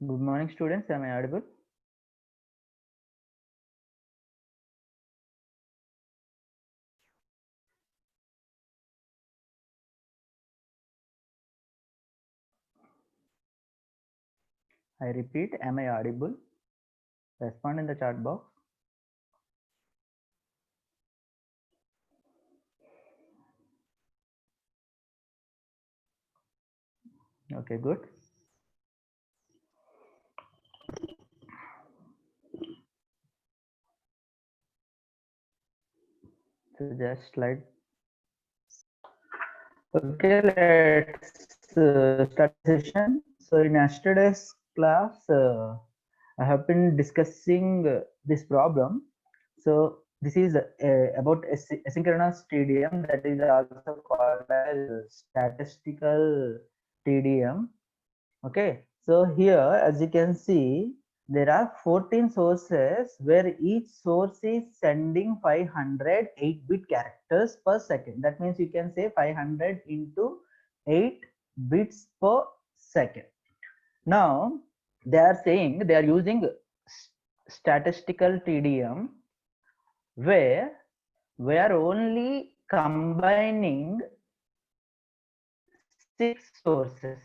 Good morning, students. Am I audible? I repeat, am I audible? Respond in the chat box. Okay, good. So just slide. Okay, let's start the session. So in yesterday's class, I have been discussing this problem. So this is about asynchronous TDM, that is also called as statistical TDM. Okay, so here as you can see, there are 14 sources where each source is sending 500 8-bit characters per second. That means you can say 500 into 8 bits per second. Now they are saying they are using statistical TDM where we are only combining 6 sources.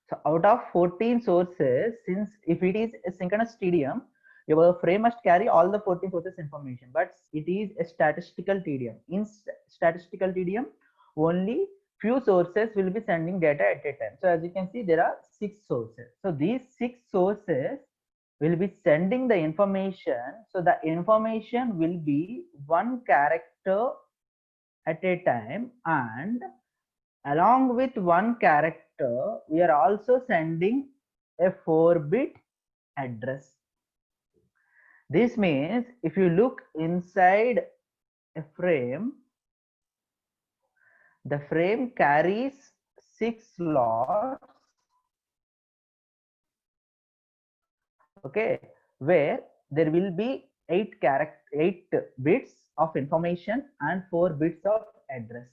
So out of 14 sources, since if it is a synchronous TDM, your frame must carry all the 14 sources information, but it is a statistical TDM. In statistical TDM, only few sources will be sending data at a time. So as you can see, there are 6 sources. So these 6 sources will be sending the information. So the information will be one character at a time, and along with one character, we are also sending a 4-bit address. This means if you look inside a frame, the frame carries 6 slots, okay, where there will be 8 bits of information and 4 bits of address.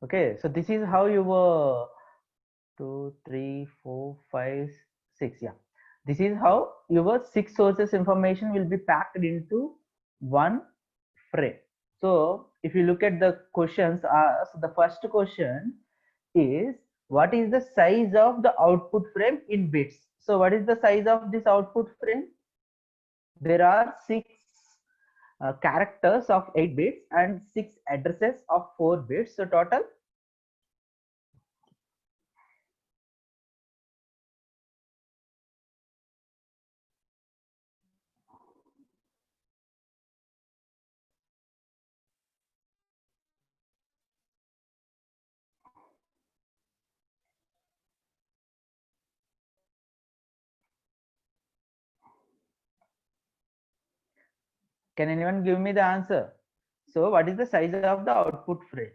Okay, so this is how your 2, 3, 4, 5, 6. Yeah, this is how your 6 sources information will be packed into one frame. So if you look at the questions asked, the first question is, what is the size of the output frame in bits? So what is the size of this output frame? There are 6 characters of 8 bits and 6 addresses of 4 bits. So total, can anyone give me the answer? So what is the size of the output frame?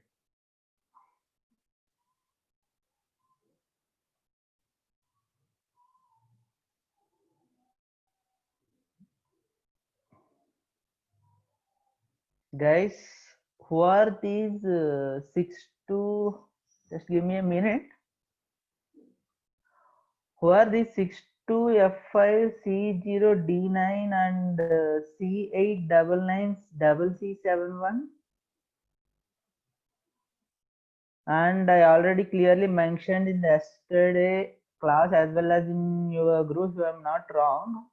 Guys, who are these 6 to, just give me a minute. Who are these 6 to F5 C0 D9 and C8 double nines double C71? And I already clearly mentioned in the yesterday class as well as in your group, if I am not wrong,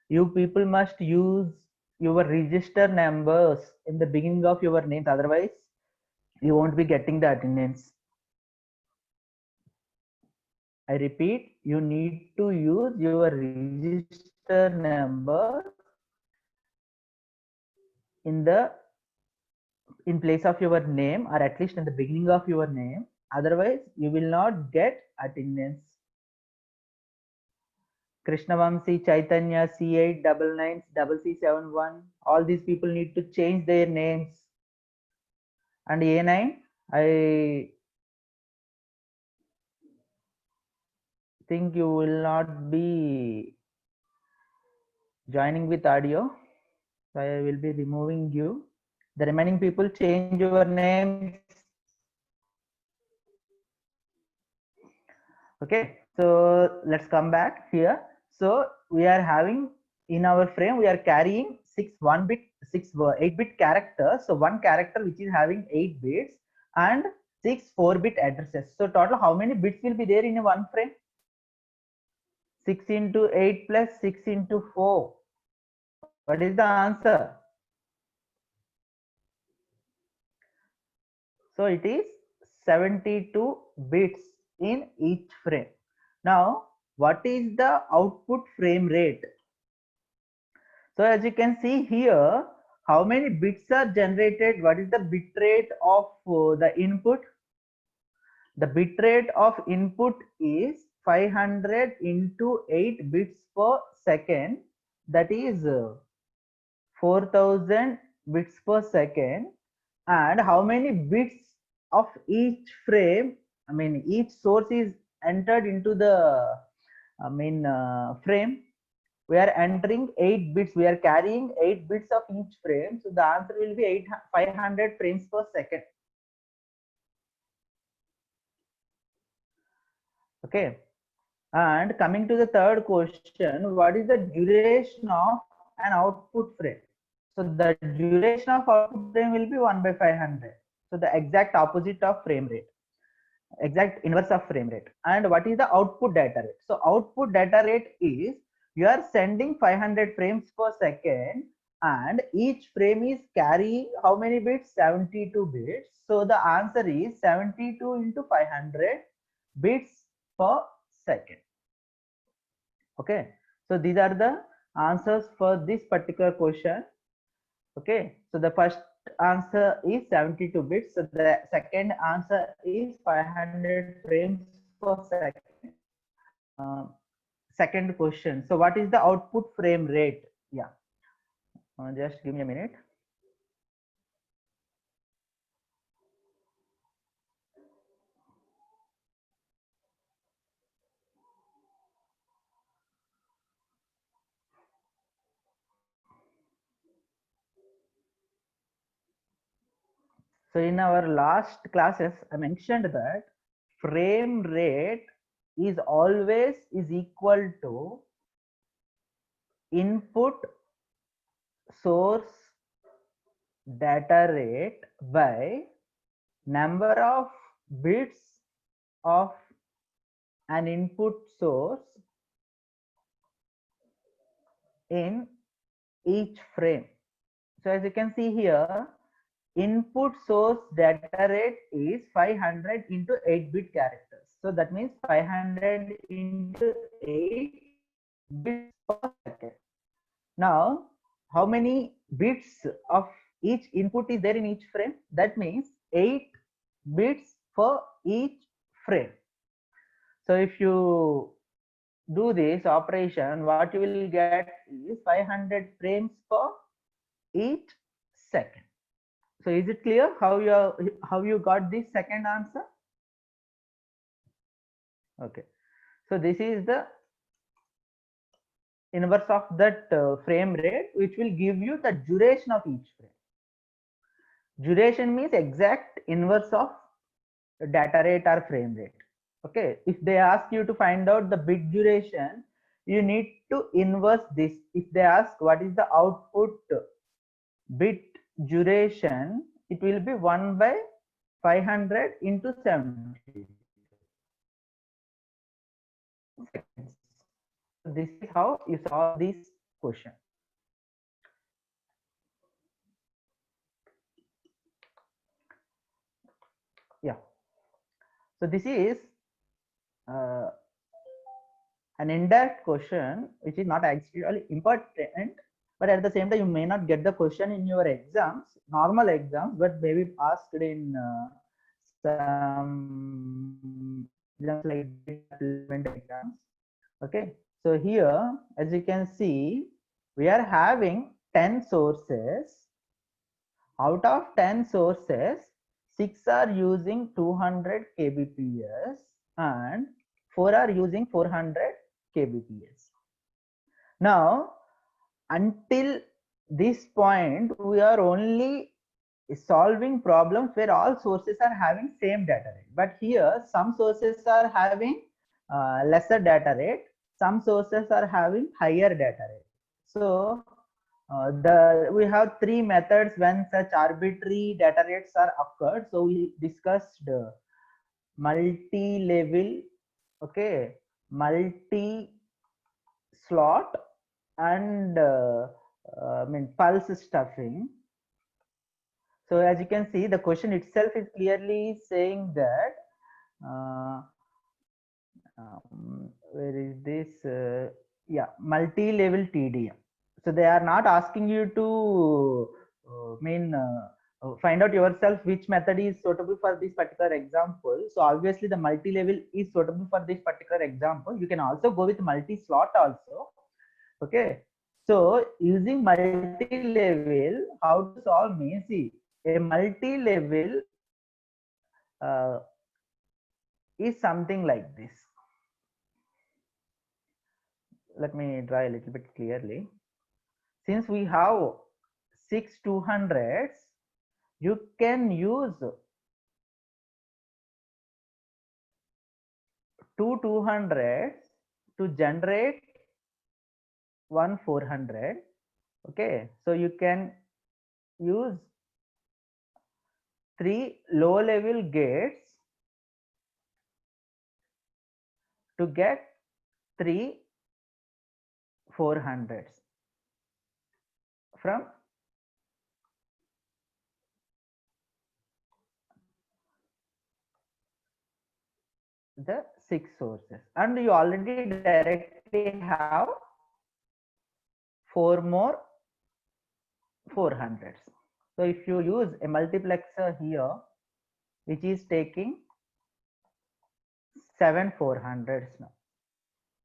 you people must use your register numbers in the beginning of your names, otherwise you won't be getting the attendance. I repeat, you need to use your register number in the in place of your name, or at least in the beginning of your name, otherwise you will not get attendance. Krishnavamsi, Chaitanya, C8 double nines double C71, all these people need to change their names. And A9, I think you will not be joining with audio, so I will be removing you. The remaining people, change your names. Okay, so let's come back here. So we are having in our frame, we are carrying 8-bit characters. So one character which is having 8 bits and 6 4-bit addresses. So total how many bits will be there in a one frame? 6 into 8 plus 6 into 4. What is the answer? So it is 72 bits in each frame. Now, what is the output frame rate? So as you can see here, how many bits are generated? What is the bit rate of the input? The bit rate of input is 500 into 8 bits per second. That is 4000 bits per second. And how many bits of each frame, I mean each source is entered into the frame? We are entering 8 bits, we are carrying 8 bits of each frame, so the answer will be 500 frames per second. Okay, and coming to the third question, what is the duration of an output frame? So the duration of output frame will be 1 by 500. So the exact opposite of frame rate, exact inverse of frame rate. And what is the output data rate? So output data rate is you are sending 500 frames per second and each frame is carrying how many bits? 72 bits. So the answer is 72 into 500 bits per second. Okay, so these are the answers for this particular question. Okay, so the first answer is 72 bits. So the second answer is 500 frames per second. Second question. So what is the output frame rate? Yeah, just give me a minute. So in our last classes, I mentioned that frame rate is always is equal to input source data rate by number of bits of an input source in each frame. So as you can see here, input source data rate is 500 into 8-bit characters. So that means 500 into 8 bits per second. Now, how many bits of each input is there in each frame? That means 8 bits for each frame. So if you do this operation, what you will get is 500 frames per each second. So is it clear how you got this second answer? Okay, so this is the inverse of that frame rate, which will give you the duration of each frame. Duration means exact inverse of data rate or frame rate. Okay, if they ask you to find out the bit duration, you need to inverse this. If they ask what is the output bit duration, it will be 1 by 500 into 70. This is how you solve this question. Yeah, so this is uh, an indirect question which is not actually important, but at the same time you may not get the question in your exams, normal exams, but maybe asked in some exams like exams. Okay, so here as you can see, we are having 10 sources. Out of 10 sources, 6 are using 200 kbps and 4 are using 400 kbps. Now, until this point, we are only solving problems where all sources are having same data rate. But here, some sources are having lesser data rate, some sources are having higher data rate. So we have three methods when such arbitrary data rates are occurred. So we discussed multi-level, okay, multi-slot, and pulse stuffing. So as you can see, the question itself is clearly saying that where is this? Yeah, multi-level TDM. So they are not asking you to find out yourself which method is suitable for this particular example. So obviously the multi-level is suitable for this particular example. You can also go with multi-slot also. Okay. So using multi-level, how to solve means, see, a multi-level is something like this. Let me draw a little bit clearly. Since we have 6 200s, you can use 2 200s to generate 1 400. Okay, so you can use 3 low level gates to get 3 400s from the 6 sources, and you already directly have 4 more 400s. So if you use a multiplexer here, which is taking 7 400s now,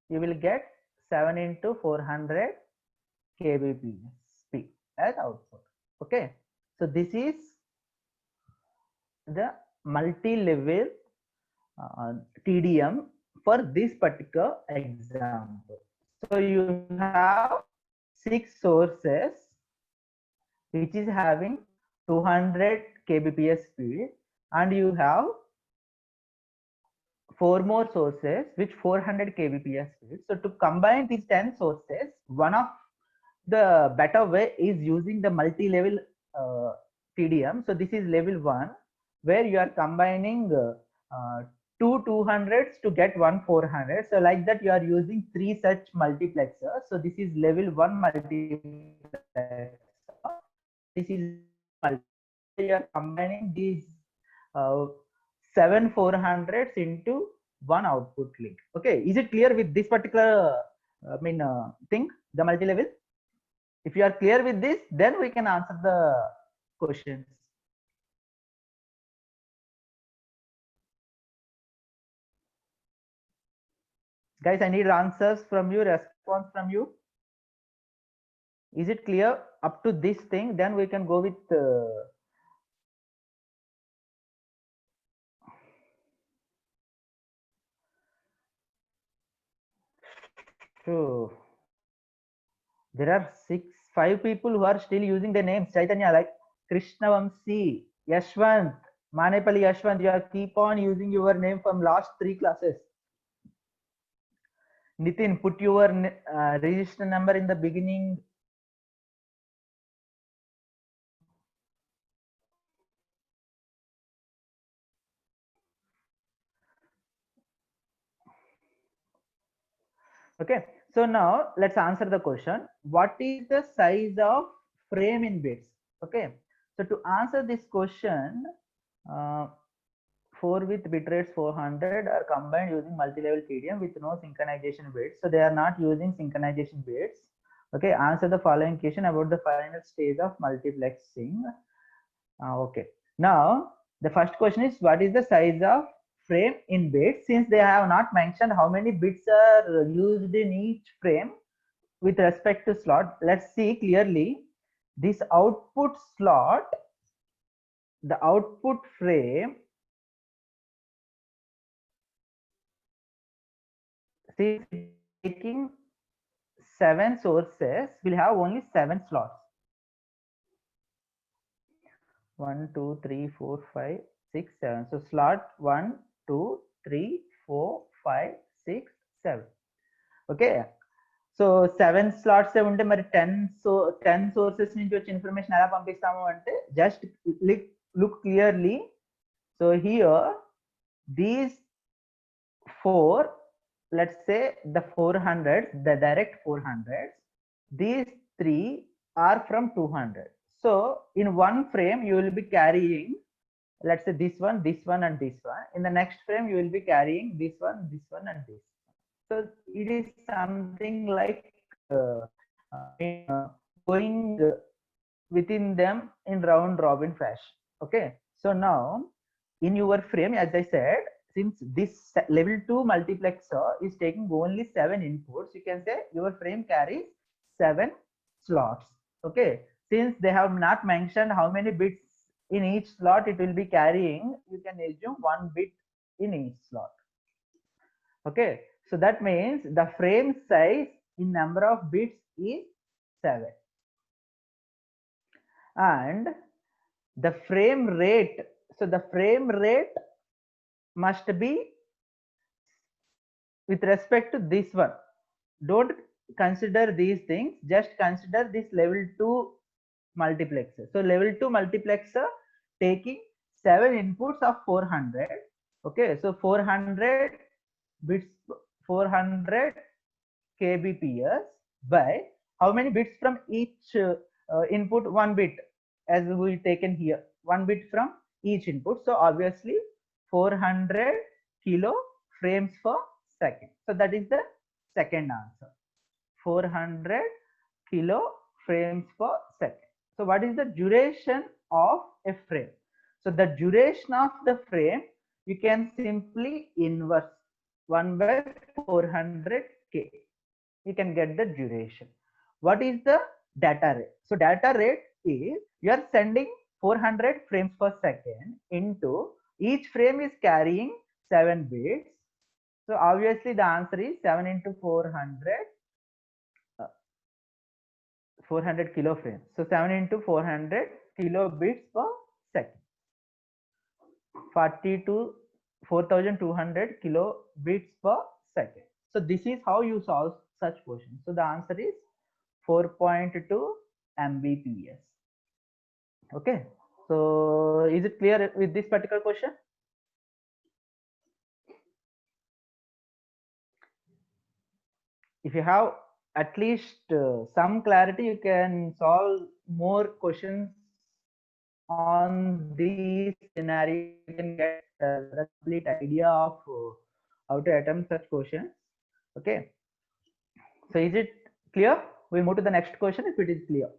you will get 7 into 400 kbps as output. Okay, so this is the multi-level TDM for this particular example. So you have 6 sources which is having 200 kbps speed, and you have 4 more sources which 400 kbps speed. So to combine these 10 sources, one of the better way is using the multi-level TDM. So this is level 1, where you are combining two 200s to get one 400. So like that you are using 3 such multiplexers. So this is level 1 multiplexer. This is you are combining these 7 400s into one output link. Okay, is it clear with this particular thing, the multi-level? If you are clear with this, then we can answer the questions. Guys, I need answers from you, response from you. Is it clear up to this thing? Then we can go with so there are 5 people who are still using the names Chaitanya, like Krishna Vamsi, Yashwant, Manepali Yashwant. You are keep on using your name from last 3 classes. Nitin, put your register number in the beginning. Okay, so now let's answer the question. What is the size of frame in bits? Okay, so to answer this question, 4 with bit rates 400 are combined using multi-level TDM with no synchronization bits. So they are not using synchronization bits. Okay, answer the following question about the final stage of multiplexing. Okay, now the first question is, what is the size of frame in bits? Since they have not mentioned how many bits are used in each frame with respect to slot, let's see clearly. This output slot, the output frame since taking 7 sources, we'll have only 7 slots. 1, 2, 3, 4, 5, 6, 7. So slot 1, 2, 3, 4, 5, 6, 7. Okay. So 7 slots ఉంటే మరి 10 sources నుంచి వచ్చే information ఎలా పంపిస్తాము అంటే just look clearly. So here these 4, let's say the 400s, the direct 400s, these 3 are from 200. So in one frame you will be carrying, let's say this one and this one. In the next frame you will be carrying this one and this one. So it is something like going within them in round robin fashion. Okay, so now in your frame, as I said, since this level 2 multiplexer is taking only 7 inputs, you can say your frame carries 7 slots. Okay, since they have not mentioned how many bits in each slot it will be carrying, you can assume 1 bit in each slot. Okay, so that means the frame size in number of bits is 7, and the frame rate, so the frame rate must be with respect to this one. Don't consider these things, just consider this level 2 multiplexer. So level 2 multiplexer taking 7 inputs of 400. Okay, so 400 bits, 400 kbps by how many bits from each input? 1 bit, as we taken here, 1 bit from each input. So obviously 400 kilo frames per second. So that is the second answer, 400 kilo frames per second. So what is the duration of a frame? So the duration of the frame, you can simply inverse 1 by 400k. You can get the duration. What is the data rate? So data rate is you are sending 400 frames per second into each frame is carrying 7 bits. So obviously the answer is 7 into 400, 400 kilo frames. So 7 into 400 kilobits per second, 40 to 4200 kilobits per second. So this is how you solve such question. So the answer is 4.2 Mbps. Okay, so is it clear with this particular question? If you have at least some clarity, you can solve more questions on these scenarios. You can get the complete idea of how to attempt such questions. Okay, so is it clear? We move to the next question if it is clear.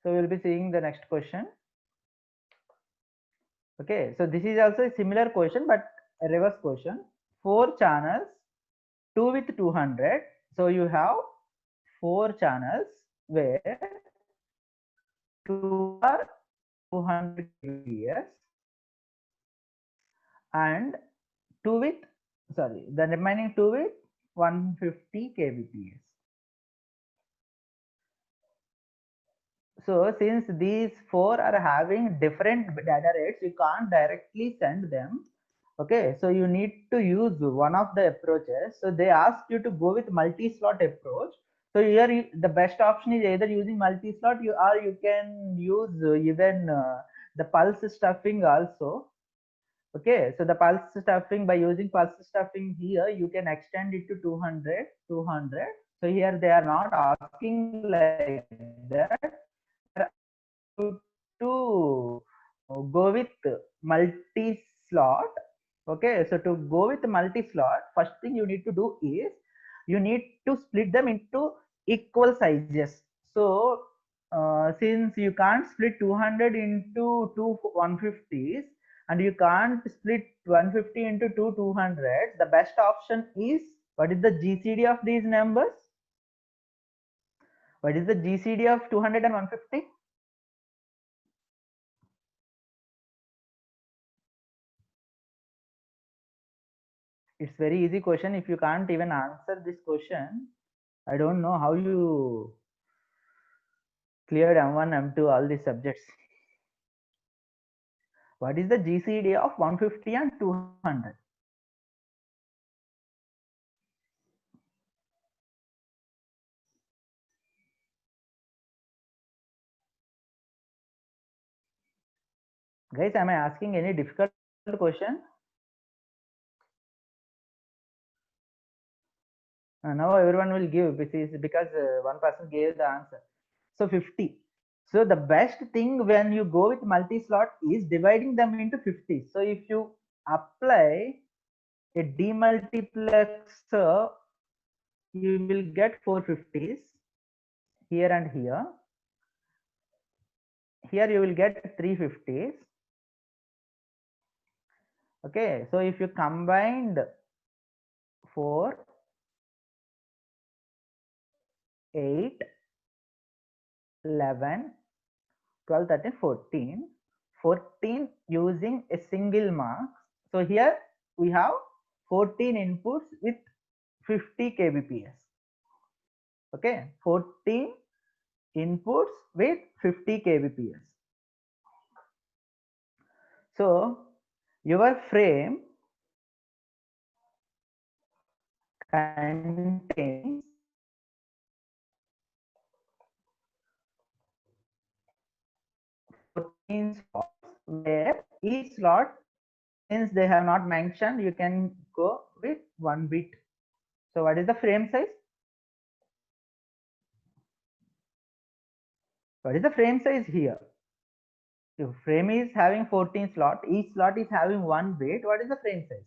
So we'll be seeing the next question. Okay, so this is also a similar question but a reverse question. 4 channels, 2 with 200. So you have 4 channels where 2 are 200 kbps and 2 with, sorry, the remaining 2 with 150 kbps. So since these 4 are having different data rates, you can't directly send them. Okay, so you need to use one of the approaches. So they ask you to go with multi-slot approach. So here the best option is either using multi-slot, or you can use even the pulse stuffing also. Okay, so the pulse stuffing, by using pulse stuffing here, you can extend it to 200. So here they are not asking like that. To go with multi-slot. Okay, so to go with multi-slot, first thing you need to do is you need to split them into equal sizes. So since you can't split 200 into two 150s and you can't split 150 into two 200s, the best option is, what is the GCD of these numbers? What is the GCD of 200 and 150? It's very easy question. If you can't even answer this question, I don't know how you cleared M1, M2, all these subjects. What is the GCD of 150 and 200? Guys, am I asking any difficult question? Now everyone will give, because one person gave the answer. So 50. So the best thing when you go with multi-slot is dividing them into 50. So if you apply a demultiplexer, you will get 450s here and here. Here you will get 350s. Okay, so if you combined 4, 8, 11, 12, 13, 14, 14 using a single mark. So here we have 14 inputs with 50 kbps. Okay, 14 inputs with 50 kbps. So your frame contains 14 slots, where each slot, since they have not mentioned, you can go with 1 bit. So what is the frame size? What is the frame size here? If frame is having 14 slot, each slot is having 1 bit, what is the frame size?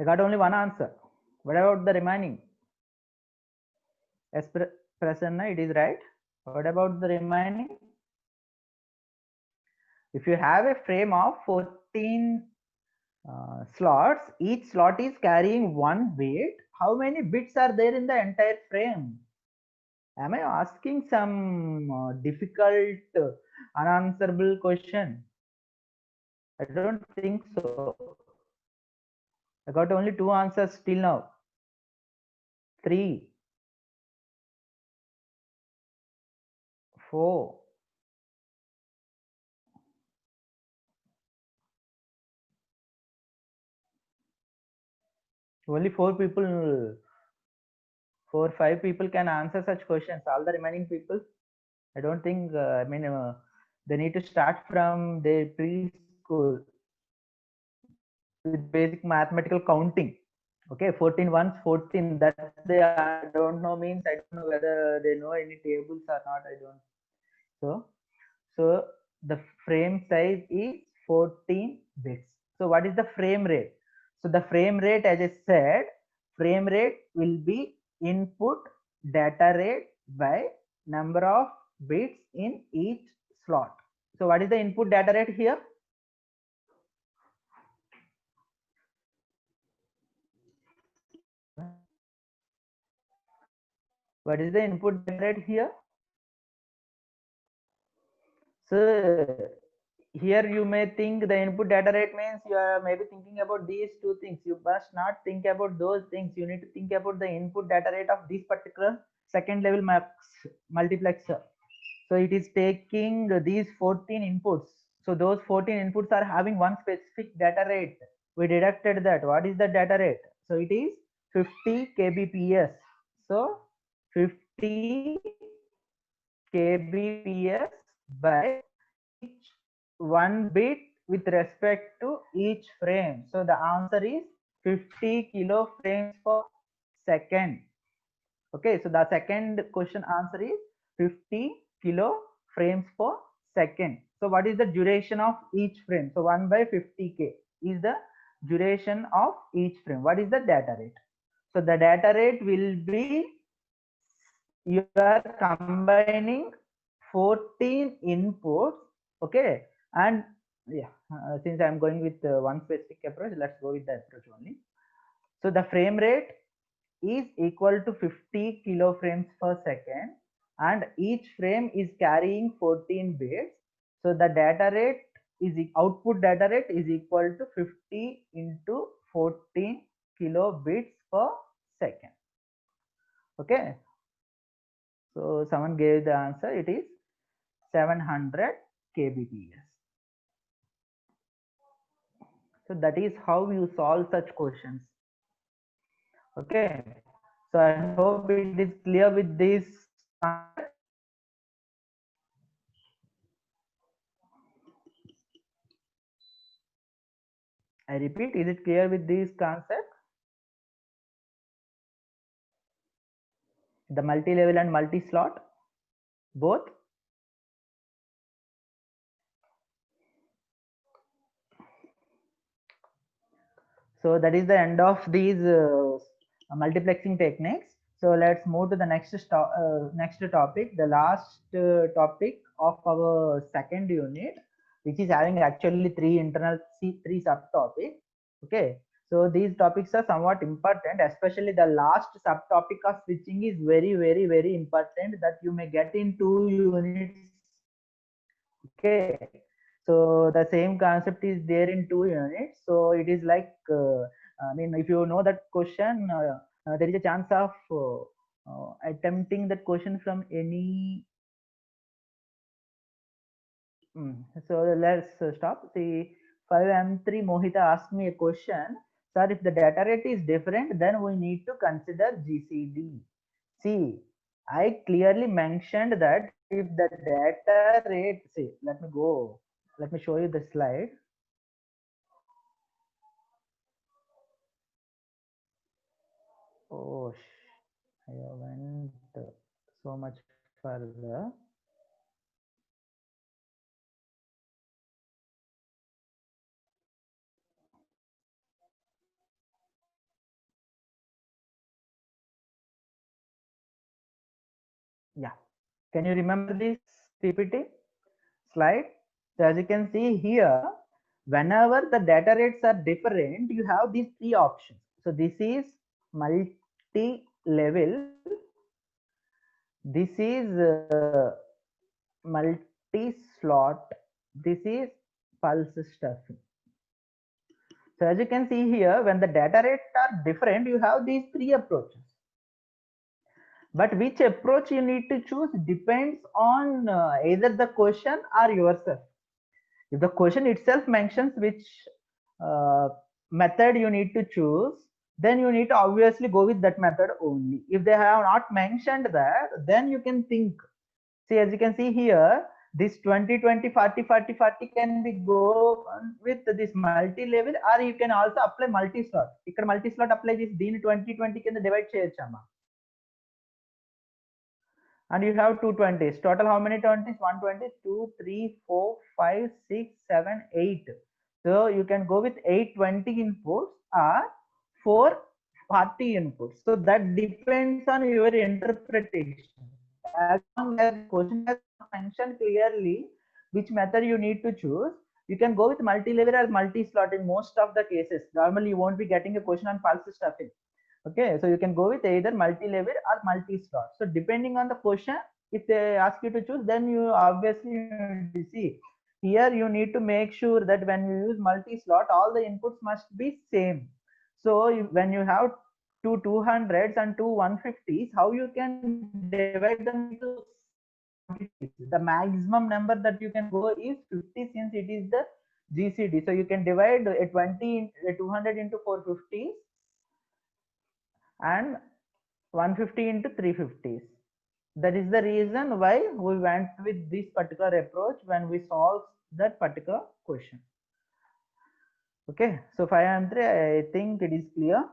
I got only one answer. What about the remaining? As Prasanna, it is right. What about the remaining? If you have a frame of 14 slots, each slot is carrying 1 bit. How many bits are there in the entire frame? Am I asking some difficult, unanswerable question? I don't think so. I got only 2 answers till now. 3, 4. Only 4 people, 4, 5 people can answer such questions. All the remaining people, I don't think, they need to start from their preschool with basic mathematical counting. Okay, 14 ones, 14. That they don't know means I don't know whether they know any tables or not. I don't. So the frame size is 14 bits. So what is the frame rate? So the frame rate, as I said, frame rate will be input data rate by number of bits in each slot. So what is the input data rate here? What is the input data rate here? So here you may think the input data rate means you are maybe thinking about these two things. You must not think about those things. You need to think about the input data rate of this particular second level multiplexer. So it is taking these 14 inputs. So those 14 inputs are having one specific data rate. We deducted that. What is the data rate? So it is 50 kbps. So 50 kbps by each 1 bit with respect to each frame. So the answer is 50 kilo frames per second. Okay, so the second question answer is 50 kilo frames per second. So what is the duration of each frame? So 1 by 50k is the duration of each frame. What is the data rate? So the data rate will be, you are combining 14 inputs, okay, and yeah, since I'm going with one specific approach, let's go with the approach only. So the frame rate is equal to 50 kilo frames per second, and each frame is carrying 14 bits. So the data rate is output data rate is equal to 50 into 14 kilobits per second. Okay, so someone gave the answer, it is 700 kbps. So that is how you solve such questions. Okay, so I hope it is clear with this concept. I repeat, is it clear with this concept? The multi-level and multi-slot, both? So that is the end of these multiplexing techniques. So let's move to the next next topic, the last topic of our second unit, which is having actually three subtopics. Okay, so these topics are somewhat important, especially the last subtopic of switching is very important, that you may get in 2 units. Okay, so the same concept is there in 2 units. So it is like, I mean, if you know that question, there is a chance of attempting that question from any. So let's stop. See, 5M3 Mohita asked me a question. Sir, if the data rate is different, then we need to consider GCD. See, I clearly mentioned that if the data rate, see, let me show you the slide. Oh, I went so much further. Yeah. Can you remember this PPT slide? So as you can see here, whenever the data rates are different, you have these three options. So this is multi-level. This is multi-slot. This is pulse stuffing. So as you can see here, when the data rates are different, you have these three approaches. But which approach you need to choose depends on either the question or yourself. If the question itself mentions which method you need to choose, then you need to obviously go with that method only. If they have not mentioned that, then you can think. See, as you can see here, this 20 20 40 40 40 can be go with this multi-level, or you can also apply multi-slot. Ikkada multi-slot apply this దీని 20 20 కింద divide చేయొచ్చమ్మా. And you have two 20s. Total how many 20s? 120, 2, 3, 4, 5, 6, 7, 8. So you can go with 820 inputs or 440 inputs. So that depends on your interpretation. As long as question has mentioned clearly which method you need to choose, you can go with multi-level or multi-slot in most of the cases. Normally, you won't be getting a question on pulse stuffing. Okay, so you can go with either multi-level or multi-slot. So depending on the question, if they ask you to choose, then you obviously see here you need to make sure that when you use multi-slot, all the inputs must be same. So when you have two 200s and two 150s, how you can divide them into the maximum number that you can go is 50, since it is the GCD. So you can divide a 20 a 200 into 450s and 150 into 350s. That is the reason why we went with this particular approach when we solved that particular question. Okay, so 5 and 3, I think it is clear.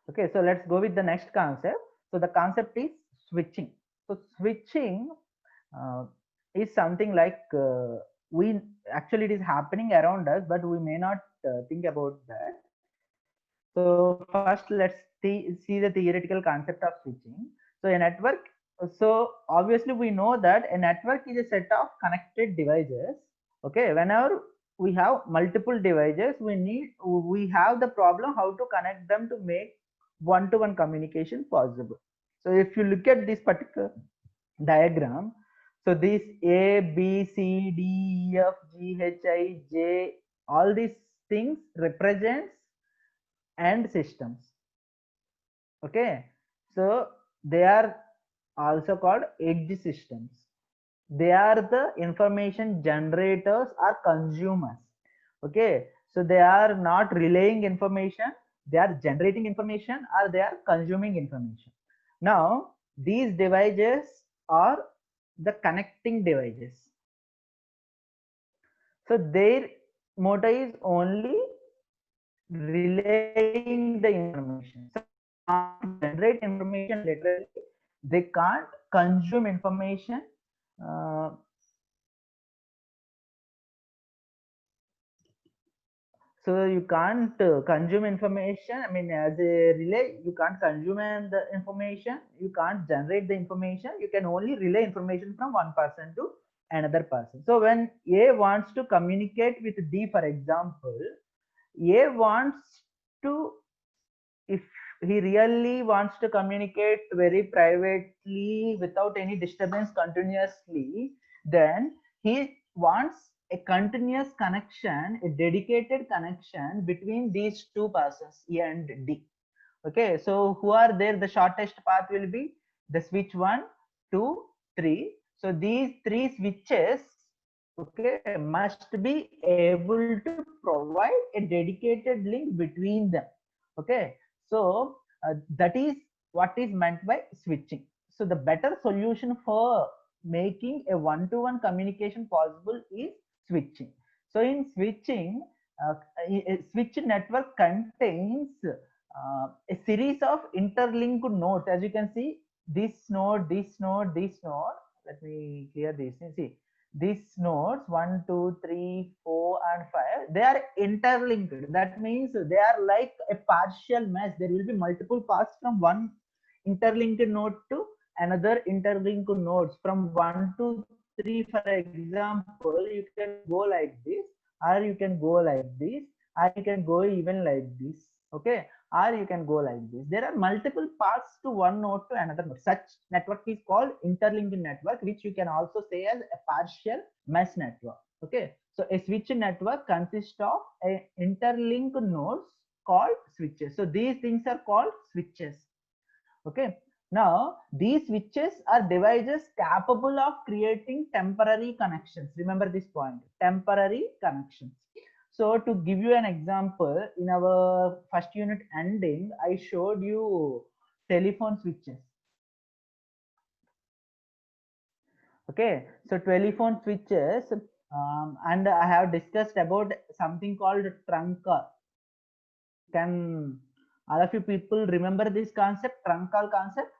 Okay, so let's go with the next concept. So the concept is switching. So switching uh, is something like we actually, it is happening around us, but we may not think about that. So first, let's see the theoretical concept of switching. So a network. So obviously, we know that a network is a set of connected devices. Okay, whenever we have multiple devices, we have the problem how to connect them to make one-to-one communication possible. So if you look at this particular diagram, so this A, B, C, D, E, F, G, H, I, J, all these things represents and systems. Okay, so they are also called edge systems. They are the information generators or consumers. Okay, so they are not relaying information, they are generating information or they are consuming information. Now these devices are the connecting devices. So their motto is only relaying the information. So generate information literally, they can't consume information. uh, so you can't consume information, I mean, as a relay you can't consume the information, you can't generate the information, you can only relay information from one person to another person. So when A wants to communicate with D, for example, A wants to, if he really wants to communicate very privately without any disturbance continuously, then he wants a continuous connection, a dedicated connection between these two persons, A and D. Okay, so who are there? The shortest path will be the switch 1, 2, 3. So these three switches, okay, must be able to provide a dedicated link between them. Okay, so that is what is meant by switching. So the better solution for making a one-to-one communication possible is switching. So in switching, a switch network contains a series of interlinked nodes. As you can see, this node, this node, this node. Let me clear this. You see, these nodes 1, 2, 3, 4, and 5. They are interlinked. That means they are like a partial mesh. There will be multiple paths from one interlinked node to another interlinked nodes from 1 to 3. For example, you can go like this, or you can go like this, or you can go even like this. Okay, or you can go like this. There are multiple paths to one node to another node. Such network is called interlinked network, which you can also say as a partial mesh network. Okay, so a switch network consists of a interlinked nodes called switches. So these things are called switches. Okay, now these switches are devices capable of creating temporary connections. Remember this point, temporary connections. So to give you an example, in our first unit ending, I showed you telephone switches. Okay, so telephone switches, and I have discussed about something called trunk call. Can all of you people remember this concept, trunk call concept?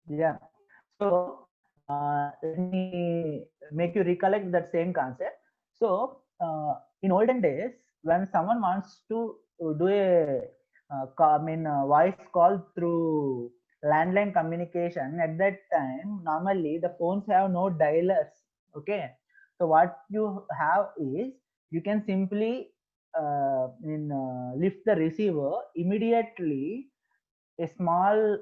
Yeah. So let me make you recollect that same concept. So in olden days, when someone wants to do a voice call through landline communication, at that time normally the phones have no dialers. Okay, so what you have is you can simply lift the receiver immediately. A small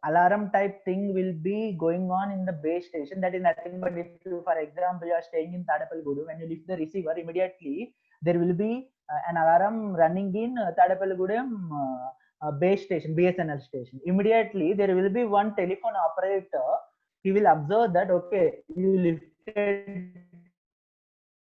alarm type thing will be going on in the base station. That is nothing but, if you, for example, you are staying in Tadapalgudu, when you lift the receiver, immediately there will be an alarm running in Tadapalgudem base station, BSNL station. Immediately there will be one telephone operator. He will observe that, okay, you lifted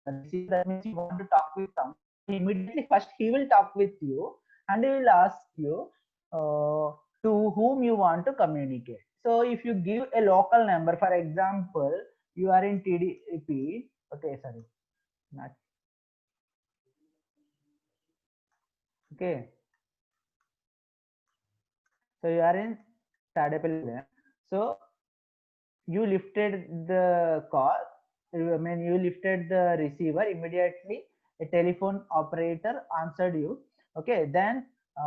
receiver, that means you want to talk with someone. Immediately, first he will talk with you and he will ask you to whom you want to communicate. So if you give a local number, for example, you are in TDP. Okay, sorry, not okay. So you are in Tadepalli. So you lifted the call. I mean, you lifted the receiver immediately. A telephone operator answered you. Okay, then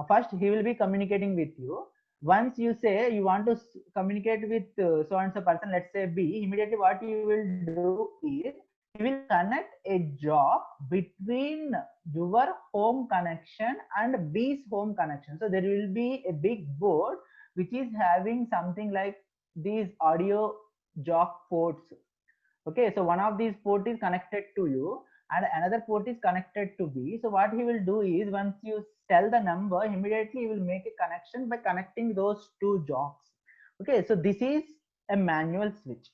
first he will be communicating with you. Once you say you want to communicate with so and so person, let's say B, immediately what you will do is you will connect a job between your home connection and B's home connection. So there will be a big board which is having something like these audio jack ports. Okay, so one of these port is connected to you and another port is connected to B. So what he will do is once you tell the number, immediately he will make a connection by connecting those two jocks. Okay, so this is a manual switch.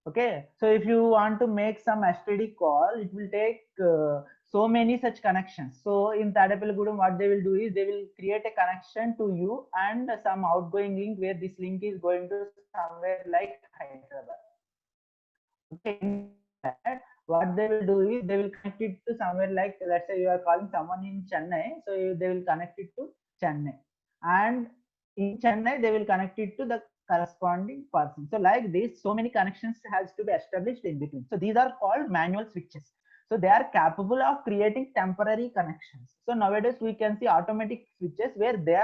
Okay, so if you want to make some STD call, it will take so many such connections. So in Tadepalligudem, what they will do is they will create a connection to you and some outgoing link where this link is going to somewhere like Hyderabad. Okay, in that, what they will do is they will connect it to somewhere like, let's say you are calling someone in Chennai, so they will connect it to Chennai, and in Chennai they will connect it to the corresponding person. So like this, so many connections has to be established in between. So these are called manual switches. So they are capable of creating temporary connections. So nowadays we can see automatic switches where they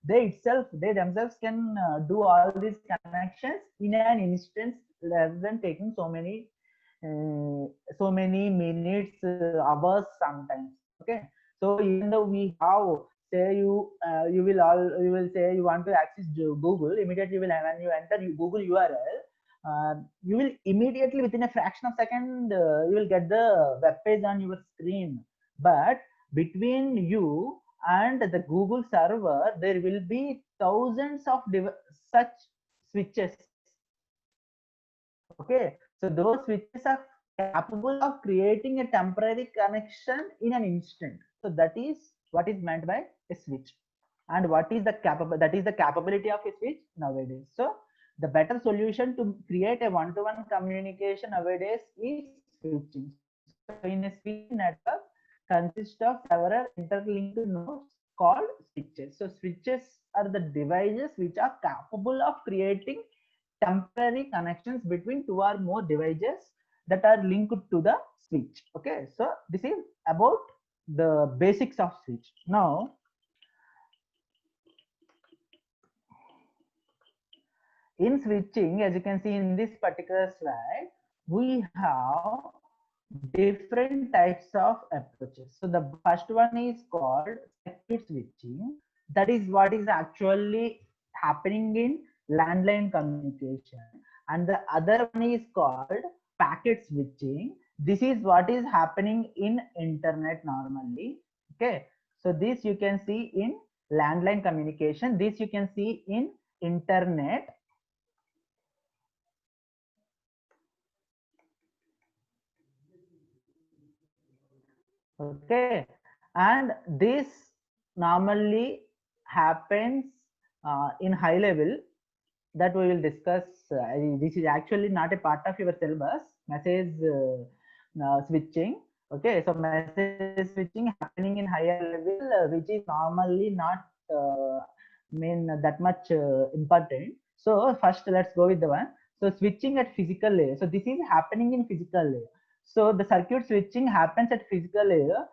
themselves can do all these connections in an instance rather than taking uh, so many minutes, hours sometimes. Okay, so even though we have say you will say you want to access Google immediately. When you enter Google URL, you will immediately within a fraction of second you will get the web page on your screen. But between you and the Google server, there will be thousands of such switches. Okay, so those switches are capable of creating a temporary connection in an instant. So that is what is meant by a switch. And what is the capability of a switch nowadays. So the better solution to create a one-to-one communication nowadays is switching. So in a switching network consists of several interlinked nodes called switches. So switches are the devices which are capable of creating temporary connections between two or more devices that are linked to the switch. Okay, so this is about the basics of switch. Now in switching, as you can see in this particular slide, we have different types of approaches. So the first one is called circuit switching. That is what is actually happening in landline communication. And the other one is called packet switching. This is what is happening in internet normally. Okay, so this you can see in landline communication. This you can see in internet. Okay, and this normally happens in high level that we will discuss. This is actually not a part of your syllabus. Message switching. Okay, so message switching happening in higher level, which is normally not mean that much important. So first, let's go with the one. So switching at physical layer. So this is happening in physical layer. So the circuit switching happens at physical layer.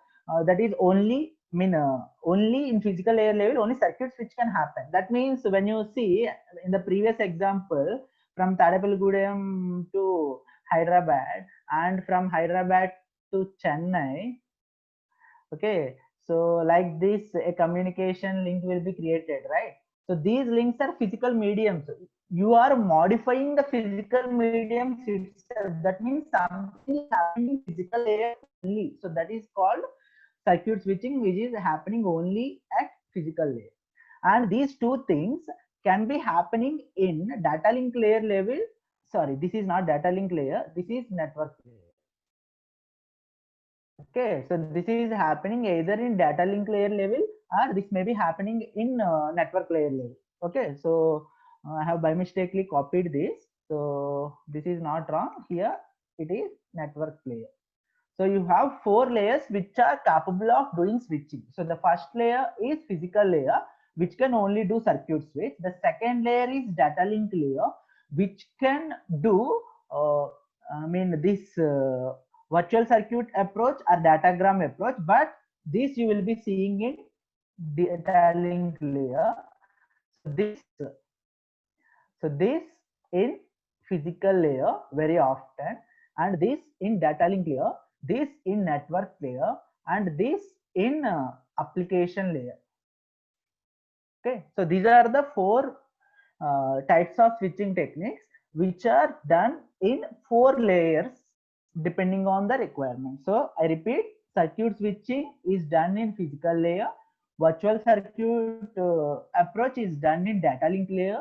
That is only in physical layer level. Only circuit switch can happen. That means when you see in the previous example from Tadepalligudem to Hyderabad and from Hyderabad to Chennai. Okay, so like this, a communication link will be created, right? So these links are physical mediums. You are modifying the physical mediums itself. That means something is happening in physical layer only. So that is called circuit switching, which is happening only at physical layer. And these two things can be happening in data link layer level. Sorry, this is not data link layer. This is network layer. Okay, so this is happening either in data link layer level or this may be happening in network layer level. Okay, so I have by mistakenly copied this. So this is not wrong. Here it is network layer. So you have 4 layers which are capable of doing switching. So the first layer is physical layer, which can only do circuit switch. The second layer is data link layer, which can do this virtual circuit approach or datagram approach, but this you will be seeing in data link layer. So this in physical layer very often, and this in data link layer, this in network layer, and this in application layer. Okay, so these are the 4 types of switching techniques which are done in 4 layers depending on the requirement. So I repeat, circuit switching is done in physical layer, virtual circuit approach is done in data link layer,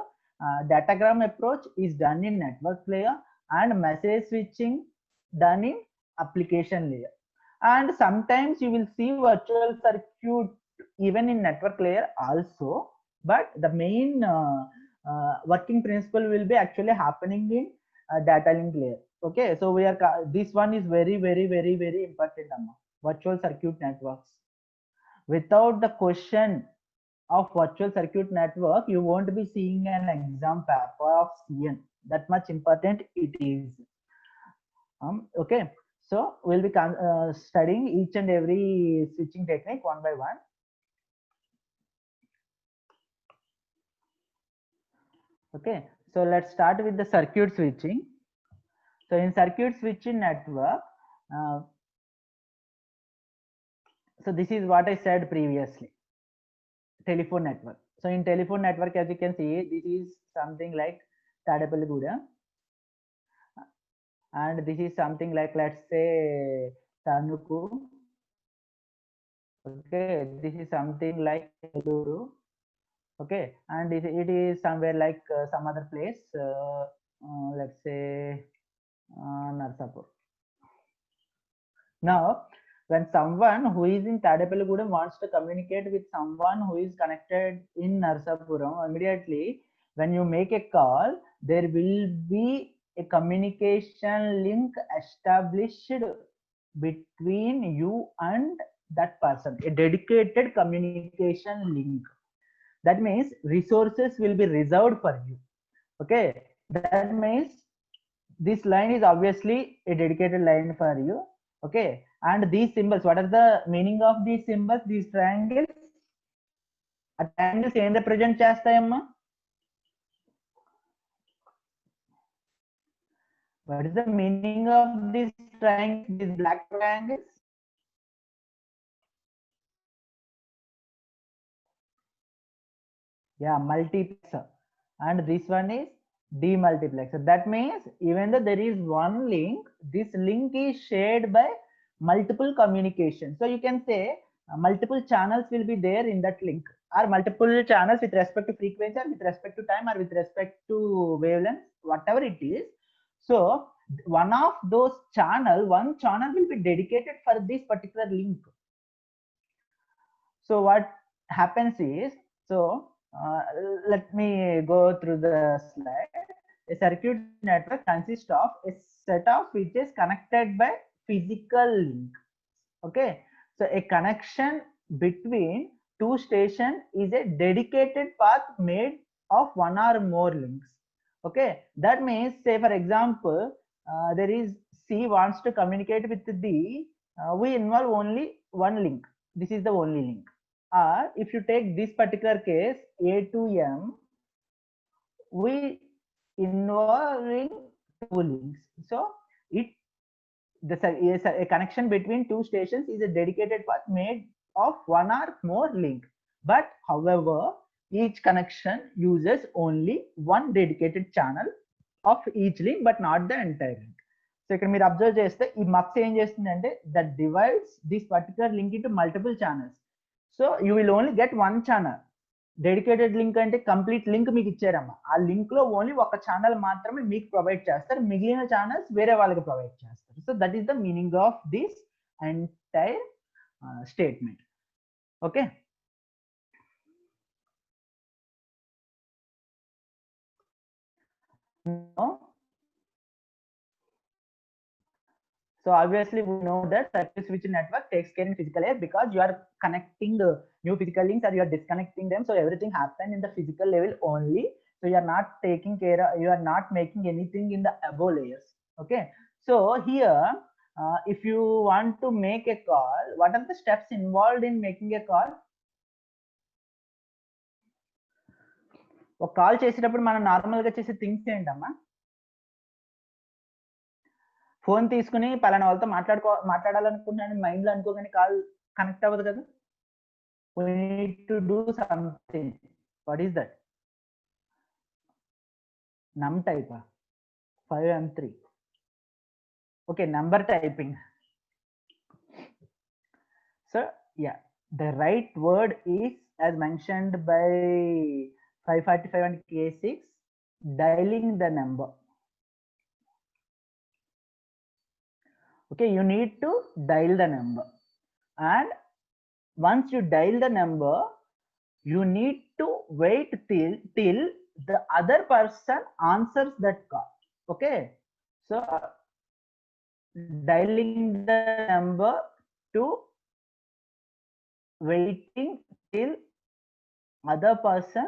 datagram approach is done in network layer, and message switching done in application layer. And sometimes you will see virtual circuit even in network layer also, but the main working principle will be actually happening in data link layer. Okay, so we are this one is very important, virtual circuit networks. Without the question of virtual circuit network, you won't be seeing an exam paper of CN. That much important it is. Okay, so we'll be studying each and every switching technique one by one. Okay, so let's start with the circuit switching. So in circuit switching network, so this is what I said previously, telephone network. So in telephone network, as you can see, this is something like Tadepalli, and this is something like, let's say, Tanuku. Okay, this is something like Eluru. Okay, and it is somewhere like some other place, let's say Narsapur. Now, when someone who is in Tadepalligudem wants to communicate with someone who is connected in Narsapuram, immediately when you make a call, there will be a communication link established between you and that person, a dedicated communication link. That means resources will be reserved for you. Okay, that means this line is obviously a dedicated line for you. Okay, and these symbols, what are the meaning of these symbols? These triangles, ఆ triangles ఏం represent చేస్తాయమ్మా? What is the meaning of these triangles, these black triangles? Yeah, multiplexer, and this one is demultiplexer. That means even though there is one link, this link is shared by multiple communication. So you can say multiple channels will be there in that link, or multiple channels with respect to frequency, or with respect to time, or with respect to wavelength, whatever it is. So one of those one channel will be dedicated for this particular link. So what happens is, so let me go through the slide. A circuit network consists of a set of switches connected by physical link. Okay, so a connection between two stations is a dedicated path made of one or more links. Okay, that means, say for example, there is C wants to communicate with D. We involve only one link. This is the only link. Or if you take this particular case, A to M, we involving two links. So it a connection between two stations is a dedicated path made of one or more link. But however, each connection uses only one dedicated channel of each link, but not the entire link. So ఇక్కడ మీరు observe చేస్తే ఈ mux ఏం చేస్తుందంటే that divides this particular link into multiple channels. So you will only get one channel. Dedicated link అంటే complete link మీకు ఇచ్చారమ్మా, ఆ link లో ఓన్లీ ఒక ఛానల్ మాత్రమే మీకు ప్రొవైడ్ చేస్తారు, మిగిలిన ఛానల్స్ వేరే వాళ్ళకి ప్రొవైడ్ చేస్తారు. So that is the meaning of this entire statement. Okay, So obviously we know that circuit switch network takes care in physical layer because you are connecting new physical links or you are disconnecting them. So everything happens in the physical level only. So you are not taking care of, you are not making anything in the above layers. Okay. So here, if you want to make a call, what are the steps involved in making a call? ఒక call చేసేటప్పుడు మనం నార్మల్గా చేసే things ఏంటమ్మా? Phone తీసుకుని పలానా వాళ్ళతో మాట్లాడాలనుకుంటున్నాను మైండ్లో అనుకోగానే కాల్ కనెక్ట్ అవ్వదు కదా. We need to do something. What is that? Num type 5 and 3. Okay, number typing. So yeah, the right word is as mentioned by 545 and K6, dialing the number. Okay, you need to dial the number, and once you dial the number, you need to wait till the other person answers that call. Okay, so dialing the number to waiting till other person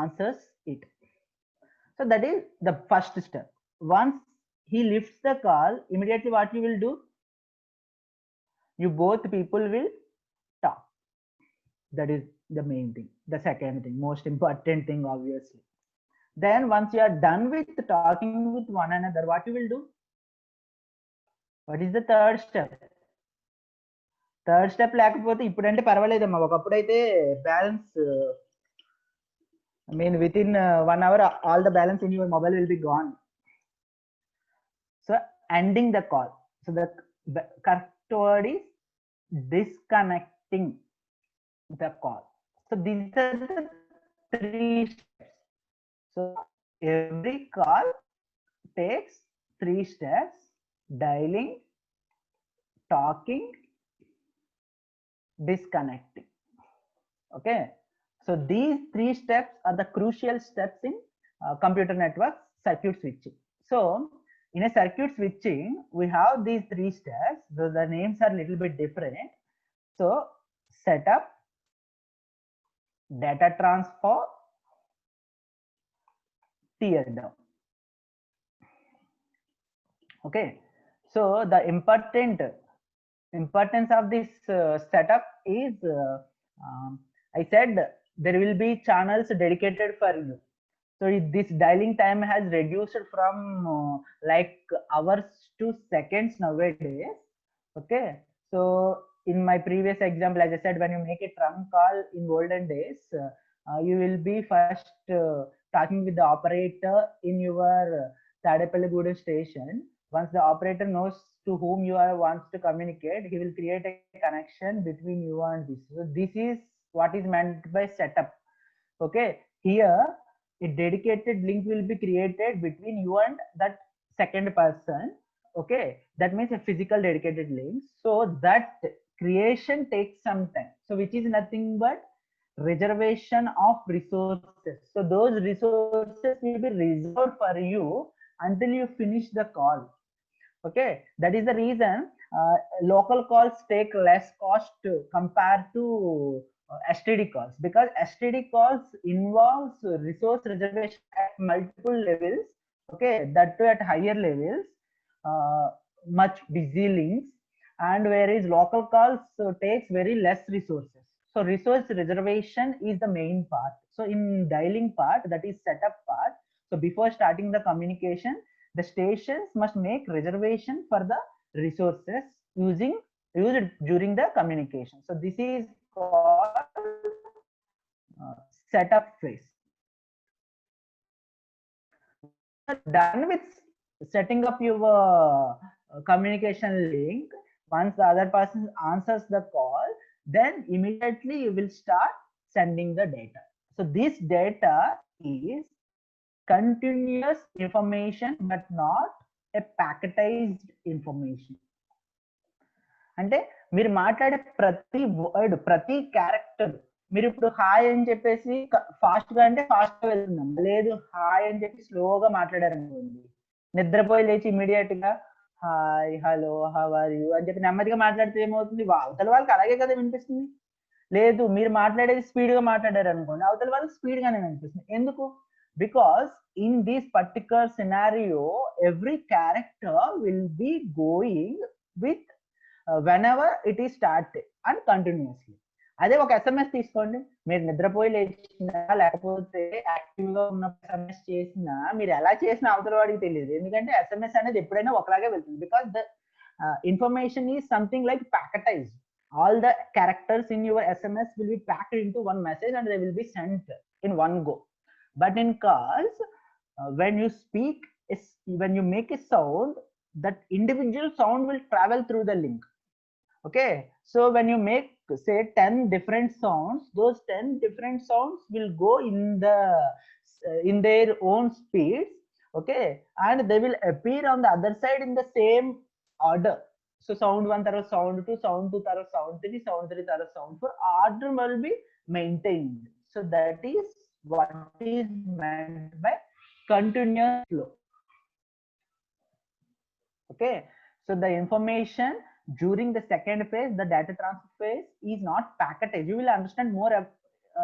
answers it. So that is the first step. Once he lifts the call, immediately what you will do? You both people will talk. That is the main thing. The second thing, most important thing, obviously. Then once you are done with talking with one another, what you will do? What is the third step? Third step లేకపోతే ఇప్పుడంటే పర్వాలేదమ్మా, ఒకప్పుడైతే balance within 1 hour all the balance in your mobile will be gone. So ending the call. So the correct word is disconnecting the call. So these are the 3 steps. So every call takes 3 steps: dialing, talking, disconnecting. Okay, so these 3 steps are the crucial steps in computer network circuit switching. So in a circuit switching, we have these 3 steps, though the names are a little bit different. So setup, data transfer, tear down. Okay, so the importance of this setup is I said there will be channels dedicated for you. So this dialing time has reduced from like hours to seconds nowadays. Okay, so in my previous example, as I said, when you make a trunk call in olden days, you will be first talking with the operator in your Tadepalligoodu station. Once the operator knows to whom you are wants to communicate, he will create a connection between you and this. So this is what is meant by setup. Okay, here a dedicated link will be created between you and that second person. Okay, that means a physical dedicated link. So that creation takes some time, so which is nothing but reservation of resources. So those resources will be reserved for you until you finish the call. Okay, that is the reason local calls take less cost compared to STD calls, because STD calls involves resource reservation at multiple levels. Okay, that too at higher levels, much busy links, and whereas local calls takes very less resources. So resource reservation is the main part. So in dialing part, that is setup part. So before starting the communication, the stations must make reservation for the resources used during the communication. So this is called setup phase. Done with setting up your communication link, once the other person answers the call, then immediately you will start sending the data. So this data is continuous information but not a packetized information. అంటే మీరు మాట్లాడే ప్రతి word, ప్రతి character, మీరు ఇప్పుడు hi అని చెప్పేసి fast గా అంటే ఫాస్ట్ గా వెళ్తున్నాం, లేదు హాయ్ అని చెప్పి స్లోగా మాట్లాడారనుకోండి, నిద్రపోయి లేచి ఇమీడియట్ గా hi hello how are you అని చెప్పి నెమ్మదిగా మాట్లాడితే ఏమవుతుంది, అవతల వాళ్ళకి అలాగే కదా వినిపిస్తుంది. లేదు మీరు మాట్లాడేది స్పీడ్ గా మాట్లాడారు అనుకోండి, అవతల వాళ్ళకి స్పీడ్ గానే వినిపిస్తుంది. ఎందుకు? Because in this particular scenario every character will be going with whenever it is started and continuously. అదే ఒక ఎస్ఎంఎస్ తీసుకోండి, మీరు నిద్రపోయి లేచినా లేకపోతే యాక్టివ్ గా ఉన్న ఎస్ఎంఎస్ చేసినా మీరు ఎలా చేసినా అవతల వాడికి తెలియదు. ఎందుకంటే ఎస్ఎంఎస్ అనేది ఎప్పుడైనా ఒకలాగే వెళ్తుంది. Because the information is something like packetized. All the characters in your SMS will be packed into one message and they will be sent in one go. But in calls, when you speak, when you make a sound, that individual sound will travel through the link. Okay, so when you make say 10 different sounds, those 10 different sounds will go in their own speeds. Okay, and they will appear on the other side in the same order. So sound 1 taraf sound 2, sound 2 taraf sound 3, sound 3 taraf sound 4, order will be maintained. So that is what is meant by continuous flow. Okay, so the information during the second phase, the data transfer phase, is not packetized. You will understand more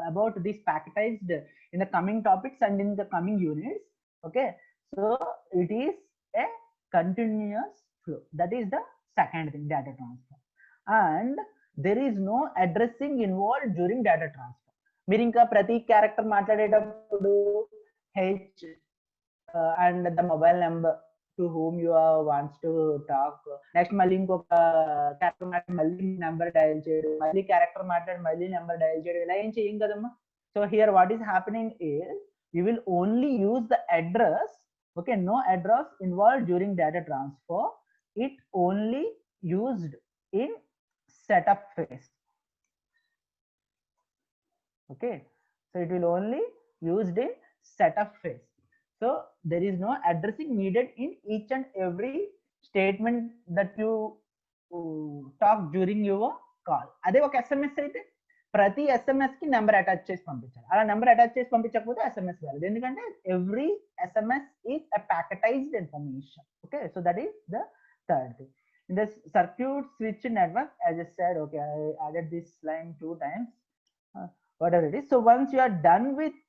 about this packetized in the coming topics and in the coming units. Okay, so it is a continuous flow. That is the second thing, data transfer. And there is no addressing involved during data transfer. మీరు ఇంకా ప్రతి character మాట్లాడేటప్పుడు H and the mobile number to whom you wants to talk. Next మళ్ళీ ఇంకొక character మాట్లాడి మళ్ళీ number dial చేయడం, మళ్ళీ క్యారెక్టర్ మాట్లాడి మళ్ళీ నెంబర్ డయల్ చేయడం, ఇలా ఏం చేయం కదమ్మా. So here what is happening is you will only use the address. Okay, no address involved during data transfer. It only used in setup phase. Okay, so it will only used in setup phase. So there is no addressing needed in each and every statement that you talk during your call. అదే ఒక SMS అయితే ప్రతి SMS కి number attach చేసి పంపించాలి. అలా number attach చేసి పంపించకపోతే SMS వెళ్ళదు, ఎందుకంటే every SMS is a packetized information. Okay, so that is the third thing. In the circuit switch network, as I said, okay, I added this line 2 times. Whatever it is. So once you are done with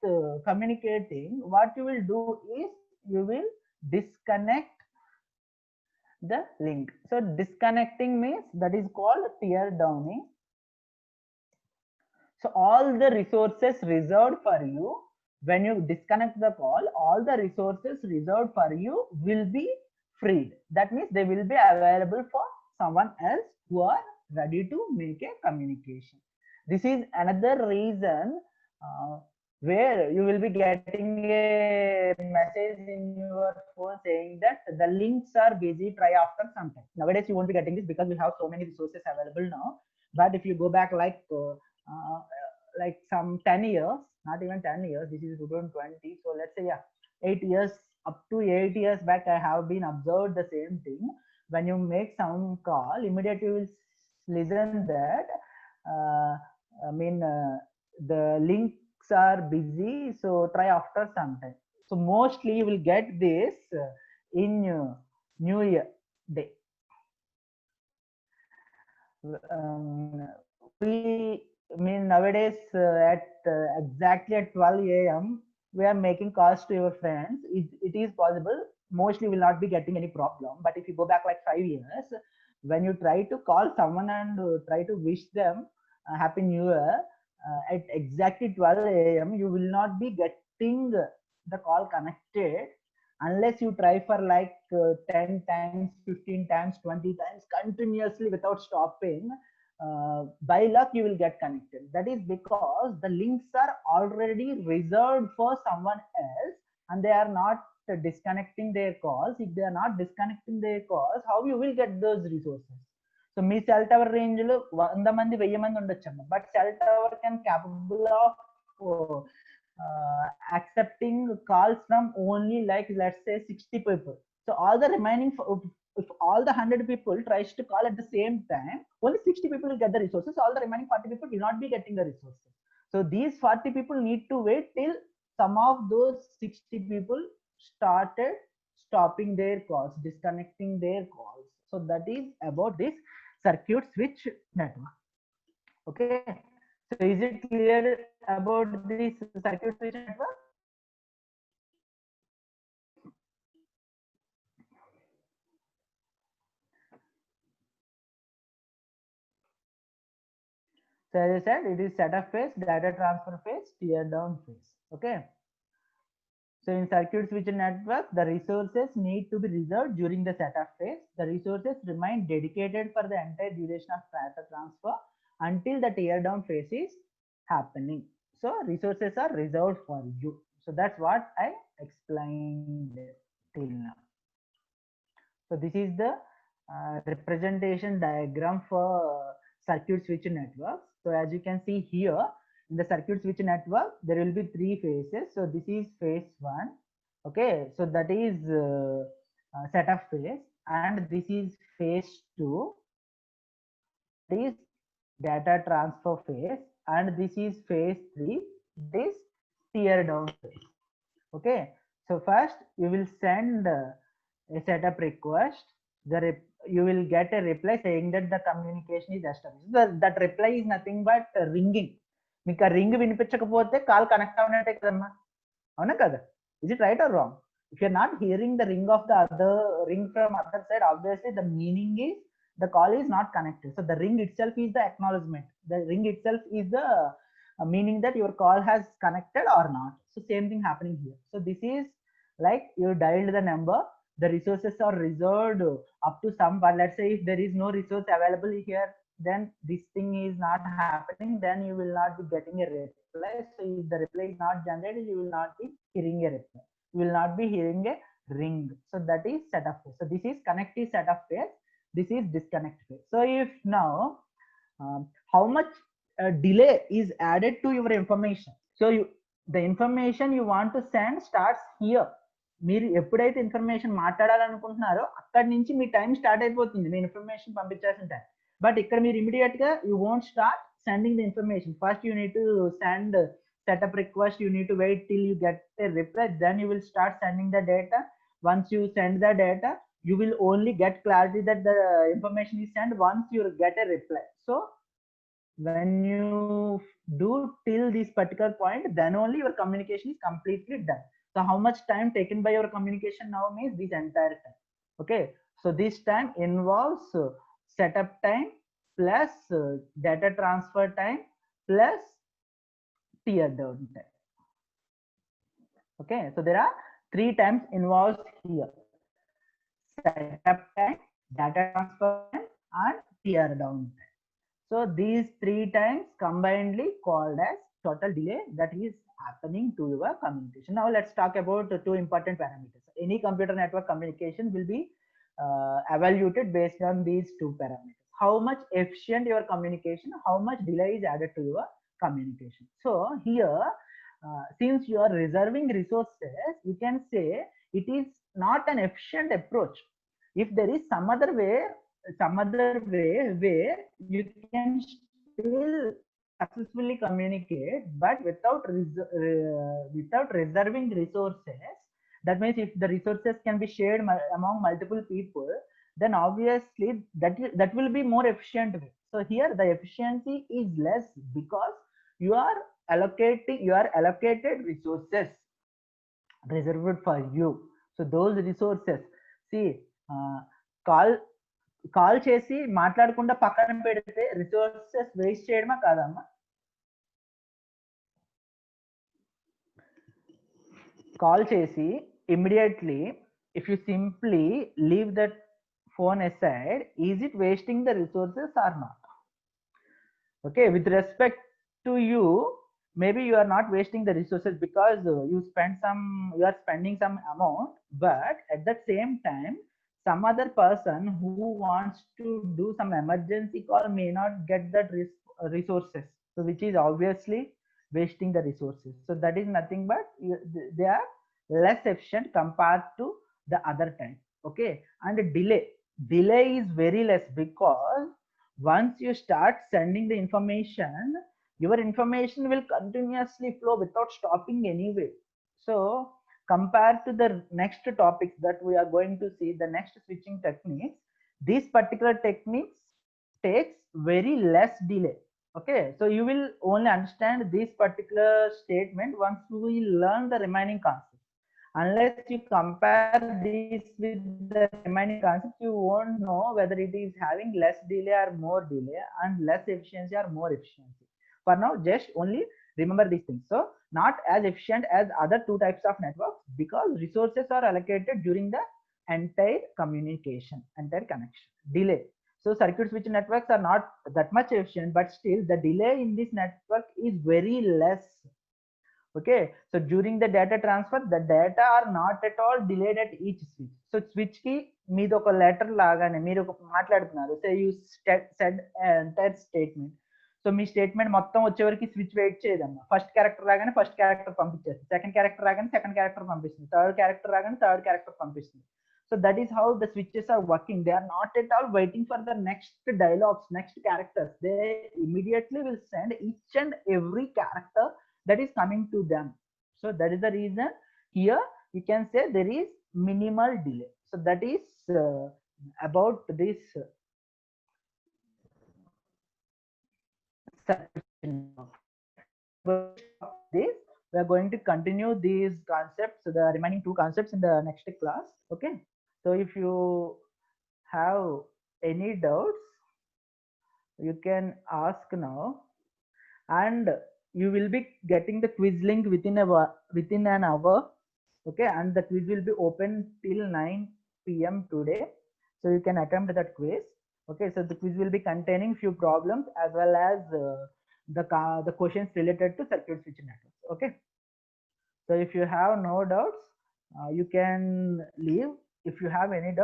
communicating, what you will do is you will disconnect the link. So disconnecting means that is called tear downing. So all the resources reserved for you, when you disconnect the call, all the resources reserved for you will be freed. That means they will be available for someone else who are ready to make a communication. This is another reason where you will be getting a message in your phone saying that the links are busy, try after some time. Nowadays you won't be getting this because we have so many resources available now. But if you go back like some 10 years, not even 10 years, this is 2020, so let's say 8 years, up to 8 years back, I have been observed the same thing. When you make some call, immediately you will listen that the links are busy, so try after some time. So mostly you will get this in New Year day. We nowadays at exactly at 12 a.m. we are making calls to your friends. It is possible, mostly will not be getting any problem. But if you go back like 5 years, when you try to call someone and try to wish them happy new year at exactly 12 a.m., you will not be getting the call connected unless you try for like 10 times, 15 times, 20 times continuously without stopping. By luck you will get connected. That is because the links are already reserved for someone else and they are not disconnecting their calls. If they are not disconnecting their calls, how you will get those resources? So మీ cell tower range లో 100 మంది 1000 మంది ఉండొచ్చమ్మ, but cell tower can capable of accepting calls from only like let's say 60 people. So all the remaining, if all the 100 people tries to call at the same time, only 60 people will get the resources. All the remaining 40 people will not be getting the resources. So these 40 people need to wait till some of those 60 people stop stopping their calls, disconnecting their calls. So that is about this circuit switch network. Okay, so is it clear about this circuit switch network? So as I said, it is setup phase, data transfer phase, tear down phase. Okay. So in circuit switch network, the resources need to be reserved during the setup phase. The resources remain dedicated for the entire duration of data transfer until the tear down phase is happening. So resources are reserved for you. So that's what I explained till now. So this is the representation diagram for circuit switch networks. So as you can see here, in the circuit switch network, there will be three phases. So this is phase one. Okay, so that is setup phase, and this is phase two. This data transfer phase, and this is phase three. This tear down phase. Okay, so first you will send a setup request. You will get a reply saying that the communication is established. That reply is nothing but ringing. మీకు ఆ ring వినిపించకపోతే call connect అవునట్టే కదమ్మా, అవునా కదా? Is it right or wrong? If you're not hearing the ring of the other ring from other side, obviously the meaning is the call is not connected. So the ring itself is the acknowledgement. The ring itself is the meaning that your call has connected or not. So same thing happening here. So this is like you dialed the number, the resources are reserved up to some, but let's say if there is no resource available here, then this thing is not happening, then you will not be getting a reply. So if the reply is not generated, you will not be hearing a reply, you will not be hearing a ring. So that is setup phase. So this is connect is setup phase, this is disconnect phase. So if now how much delay is added to your information, so the information you want to send starts here. మీరు ఎప్పుడైతే information మాట్లాడాలనుకుంటున్నారో అక్కడి నుంచి మీ time start అయిపోతుంది, మీ information పంపించాల్సిన time. But ఇక్కడ మీరు immediate గా you won't start sending the information. First you need to send setup request, you need to wait till you get a reply, then you will start sending the data. Once you send the data, you will only get clarity that the information is sent once you get a reply. So when you do till this particular point, then only your communication is completely done. So how much time taken by your communication now means this entire time. Okay, so this time involves setup time plus data transfer time plus tear down time. Okay, so there are three times involved here: setup time, data transfer time, and tear down time. So these three times combinedly called as total delay that is happening to your communication. Now let's talk about the two important parameters. Any computer network communication will be evaluated based on these two parameters: how much efficient your communication, how much delay is added to your communication. So here since you are reserving resources, you can say it is not an efficient approach. If there is some other way where you can still successfully communicate, but without reserving resources, that means if the resources can be shared among multiple people, then obviously that will be more efficient way. So here the efficiency is less because you are allocated resources reserved for you. So those resources, see, call చేసి మాట్లాడకుండా పక్కన పెడితే resources waste చేయడమా కాదమ్మా? Call చేసి immediately if you simply leave that phone aside, is it wasting the resources or not? Okay, with respect to you, maybe you are not wasting the resources because you are spending some amount, but at that same time some other person who wants to do some emergency call may not get that resources, so which is obviously wasting the resources. So that is nothing but they are less efficient compared to the other time. Okay, and the delay is very less because once you start sending the information, your information will continuously flow without stopping anyway. So compared to the next topics that we are going to see, the next switching techniques, these particular techniques takes very less delay. Okay, so you will only understand this particular statement once we learn the remaining concepts. Unless you compare this with the remaining concepts, you won't know whether it is having less delay or more delay, and less efficiency or more efficiency. For now, just only remember these things. So not as efficient as other two types of networks, because resources are allocated during the entire communication, entire connection. Delay. So circuit switch networks are not that much efficient, but still the delay in this network is very less. Okay, so during the data transfer, the data are not at all delayed at each switch. So switch ki meedu oka letter lagane meer maatladutunnaru, say you said entire statement. So me statement మొత్తం వచ్చే వరకు switch wait చేయదమ్మా. First character రాగానే first character పంపించేస్తుంది, second character రాగానే second character పంపిస్తుంది, third character రాగానే third character పంపిస్తుంది. So that is how the switches are working. They are not at all waiting for the next dialogues, next characters. They immediately will send each and every character that is coming to them. So that is the reason here you can say there is minimal delay. So that is about this this. We are going to continue these concepts, the remaining two concepts, in the next class. Okay, so if you have any doubts, you can ask now, and you will be getting the quiz link within an hour. Okay, and the quiz will be open till 9 p.m. today, so you can attempt that quiz. Okay, so the quiz will be containing few problems as well as the questions related to circuit switch networks. Okay, so if you have no doubts, you can leave. If you have any doubts,